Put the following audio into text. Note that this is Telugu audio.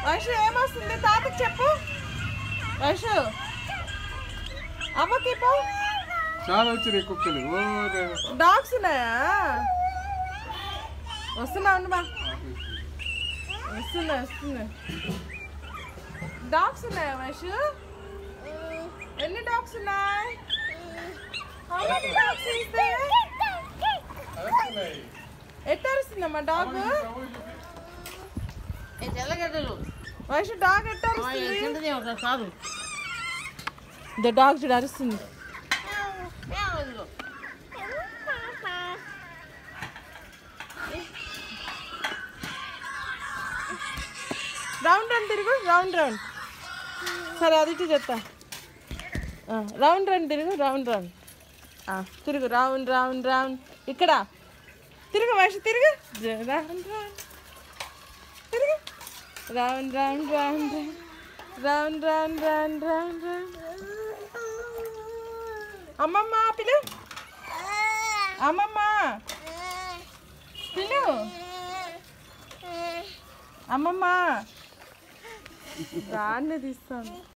వైషు ఏమొస్తుంది తాతకి చెప్పు. వైషు అమ్మకి పో. చాలా వచ్చినాయి కుక్కలు. డాగ్స్ ఉన్నాయా? వస్తున్నా ఉండమా. వస్తున్నా. డాగ్స్ ఉన్నాయా వైషు? ఎన్ని డాగ్స్ ఉన్నాయి? ఎట్టరుస్తుందమ్మా డాగ్? వైషు డాగ్ ఎట్టరుస్తుంది? కాదు డాగ్ చూడు అరుస్తుంది. రౌండ్ రౌండ్ తిరుగు. రౌండ్ సరే అది చెప్తా. రౌండ్ తిరుగు. రౌండ్ తిరుగు. రౌండ్ ఇక్కడ తిరుగు వైషు తిరుగు. తిరుగు. రౌండ్ అమ్మమ్మ పిలు. అమ్మమ్మ పిలు. అమ్మమ్మ దాన్ని తీస్తాను.